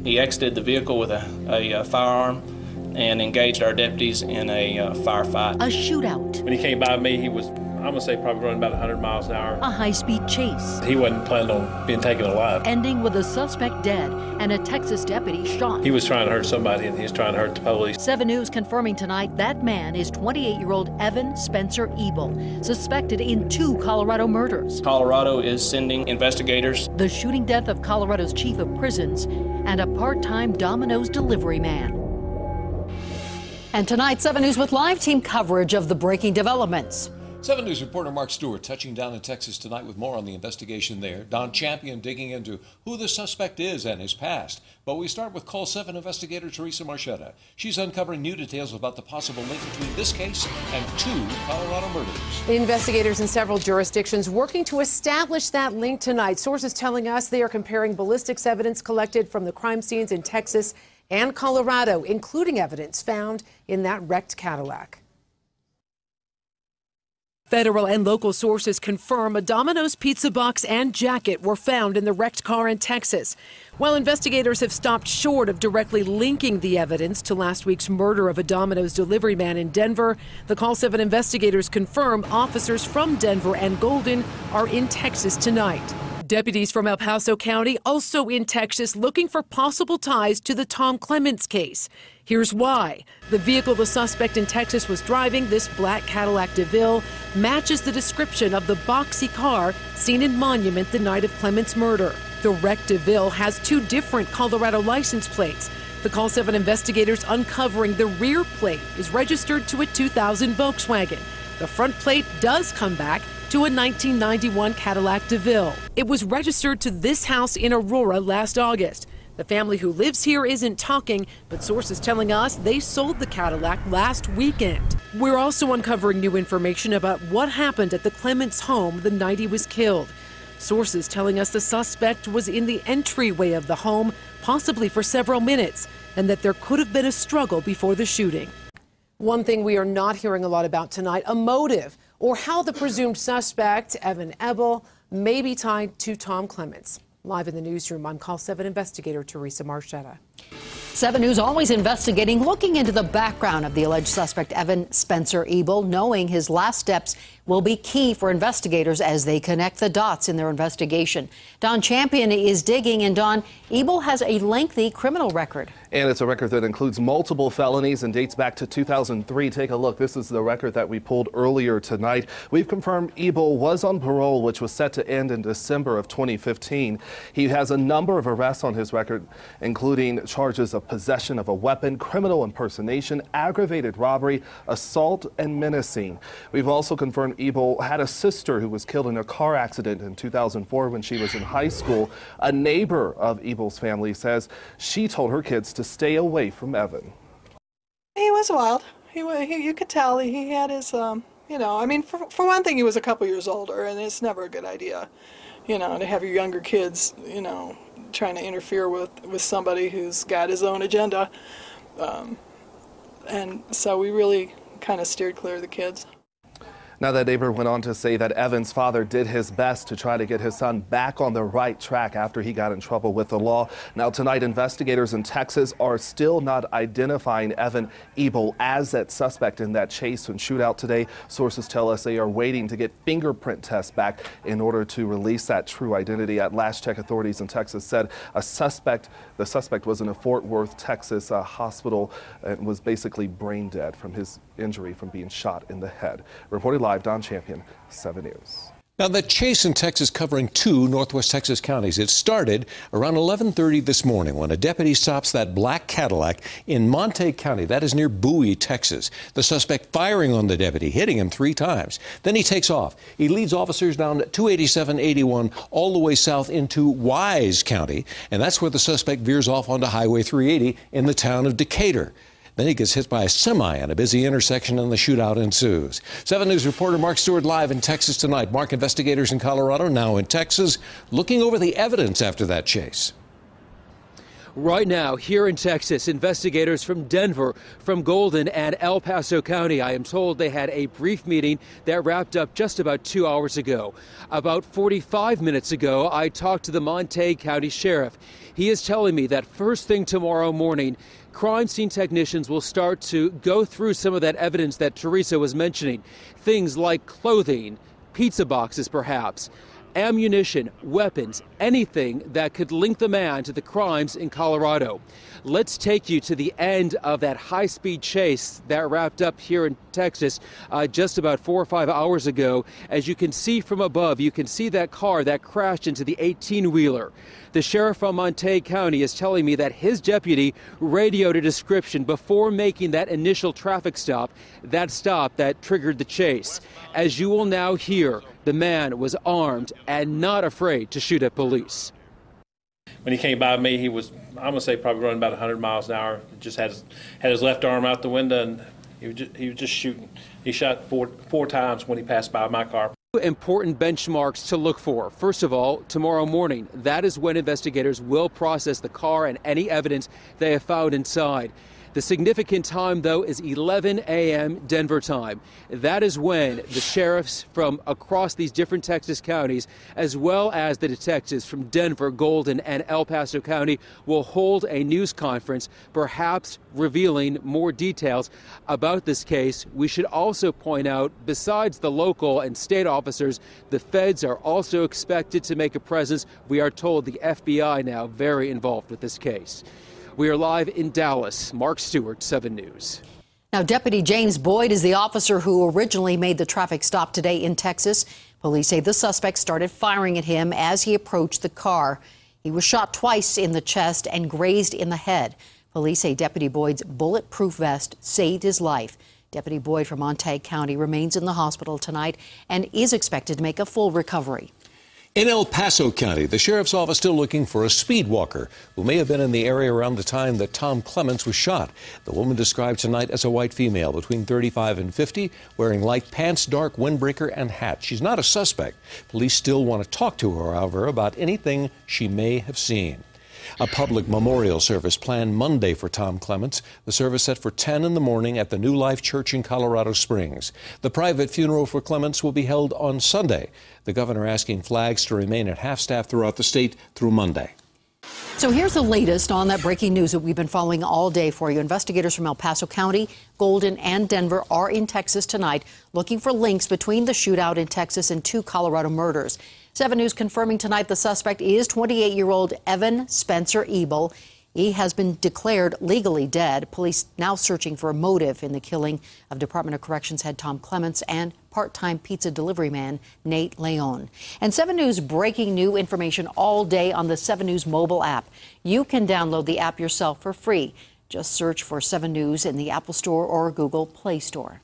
He exited the vehicle with a firearm and engaged our deputies in a firefight. A shootout. When he came by me, he was, I'm going to say, probably running about 100 miles an hour. A high-speed chase. He wasn't planning on being taken alive. Ending with a suspect dead and a Texas deputy shot. He was trying to hurt somebody, and he was trying to hurt the police. 7 News confirming tonight that man is 28-year-old Evan Spencer Ebel, suspected in 2 Colorado murders. Colorado is sending investigators. The shooting death of Colorado's chief of prisons and a part-time Domino's delivery man. And tonight, 7 News with live team coverage of the breaking developments. 7 News reporter Mark Stewart touching down in Texas tonight with more on the investigation there. Don Champion digging into who the suspect is and his past. But we start with CALL7 investigator Teresa Marchetta. She's uncovering new details about the possible link between this case and 2 Colorado murders. Investigators in several jurisdictions working to establish that link tonight. Sources telling us they are comparing ballistics evidence collected from the crime scenes in Texas and Colorado, including evidence found in that wrecked Cadillac. Federal and local sources confirm a Domino's pizza box and jacket were found in the wrecked car in Texas. While investigators have stopped short of directly linking the evidence to last week's murder of a Domino's delivery man in Denver, the CALL7 investigators confirm officers from Denver and Golden are in Texas tonight. Deputies from El Paso County also in Texas looking for possible ties to the Tom Clements case. Here's why. The vehicle the suspect in Texas was driving, this black Cadillac DeVille, matches the description of the boxy car seen in Monument the night of Clements' murder. The wrecked DeVille has 2 different Colorado license plates. The CALL7 investigators uncovering the rear plate is registered to a 2000 Volkswagen. The front plate does come back to a 1991 Cadillac DeVille. It was registered to this house in Aurora last August. The family who lives here isn't talking, but sources telling us they sold the Cadillac last weekend. We're also uncovering new information about what happened at the Clements home the night he was killed. Sources telling us the suspect was in the entryway of the home, possibly for several minutes, and that there could have been a struggle before the shooting. One thing we are not hearing a lot about tonight, a motive, or how the presumed suspect, Evan Ebel, may be tied to Tom Clements. Live in the newsroom, I'm CALL7 investigator Teresa Marchetta. 7 News always investigating, looking into the background of the alleged suspect Evan Spencer Ebel. Knowing his last steps will be key for investigators as they connect the dots in their investigation. Don Champion is digging, and Don, Ebel has a lengthy criminal record. And it's a record that includes multiple felonies and dates back to 2003. Take a look. This is the record that we pulled earlier tonight. We've confirmed Ebel was on parole, which was set to end in December of 2015. He has a number of arrests on his record, including charges of possession of a weapon, criminal impersonation, aggravated robbery, assault, and menacing. We've also confirmed Ebel had a sister who was killed in a car accident in 2004 when she was in high school. A neighbor of Ebel's family says she told her kids to stay away from Evan. He was wild. You could tell he had his, I mean, for one thing, he was a couple years older, and it's never a good idea, to have your younger kids, trying to interfere with somebody who's got his own agenda. And so we really kind of steered clear of the kids. Now, that neighbor went on to say that Evan's father did his best to try to get his son back on the right track after he got in trouble with the law. Now, tonight, investigators in Texas are still not identifying Evan Ebel as that suspect in that chase and shootout today. Sources tell us they are waiting to get fingerprint tests back in order to release that true identity. At last check, authorities in Texas said the suspect was in a Fort Worth, Texas hospital and was basically brain dead from his injury from being shot in the head. Reported live, Don Champion, 7 News. Now, the chase in Texas covering 2 northwest Texas counties. It started around 11:30 this morning when a deputy stops that black Cadillac in Monte County. That is near Bowie, Texas. The suspect firing on the deputy, hitting him 3 times. Then he takes off. He leads officers down 287-81 all the way south into Wise County, and that's where the suspect veers off onto Highway 380 in the town of Decatur. Then he gets hit by a semi at a busy intersection and the shootout ensues. 7 News reporter Mark Stewart live in Texas tonight. Mark, investigators in Colorado, now in Texas, looking over the evidence after that chase. Right now, here in Texas, investigators from Denver, from Golden and El Paso County, I am told they had a brief meeting that wrapped up just about 2 hours ago. About 45 minutes ago, I talked to the Montague County Sheriff. He is telling me that first thing tomorrow morning, crime scene technicians will start to go through some of that evidence that Teresa was mentioning. Things like clothing, pizza boxes perhaps, ammunition, weapons, anything that could link the man to the crimes in Colorado. Let's take you to the end of that high-speed chase that wrapped up here in Texas just about 4 or 5 hours ago. As you can see from above, you can see that car that crashed into the 18-wheeler. The sheriff from Montague County is telling me that his deputy radioed a description before making that initial traffic stop that triggered the chase. As you will now hear, the man was armed and not afraid to shoot at police. When he came by me, he was, I'm going to say, probably running about 100 miles an hour. Just had his left arm out the window, and he was just shooting. He shot four times when he passed by my car. Important benchmarks to look for. First of all, tomorrow morning, that is when investigators will process the car and any evidence they have found inside. The significant time, though, is 11 a.m. Denver time. That is when the sheriffs from across these different Texas counties, as well as the detectives from Denver, Golden, and El Paso County, will hold a news conference, perhaps revealing more details about this case. We should also point out, besides the local and state officers, the feds are also expected to make a presence. We are told the FBI now very involved with this case. We are live in Dallas. Mark Stewart, 7 News. Now, Deputy James Boyd is the officer who originally made the traffic stop today in Texas. Police say the suspect started firing at him as he approached the car. He was shot twice in the chest and grazed in the head. Police say Deputy Boyd's bulletproof vest saved his life. Deputy Boyd from Montague County remains in the hospital tonight and is expected to make a full recovery. In El Paso County, the sheriff's office still looking for a speed walker who may have been in the area around the time that Tom Clements was shot. The woman described tonight as a white female between 35 and 50, wearing light pants, dark windbreaker, and hat. She's not a suspect. Police still want to talk to her, however, about anything she may have seen. A public memorial service planned Monday for Tom Clements. The service set for 10 in the morning at the New Life Church in Colorado Springs. The private funeral for Clements will be held on Sunday. The governor asking flags to remain at half-staff throughout the state through Monday. So here's the latest on that breaking news that we've been following all day for you. Investigators from El Paso County, Golden, and Denver are in Texas tonight looking for links between the shootout in Texas and 2 Colorado murders. 7 News confirming tonight the suspect is 28-year-old Evan Spencer Ebel. He has been declared legally dead. Police now searching for a motive in the killing of Department of Corrections head Tom Clements and part-time pizza delivery man Nate Leon. And 7 News breaking new information all day on the 7 News mobile app. You can download the app yourself for free. Just search for 7 News in the Apple Store or Google Play Store.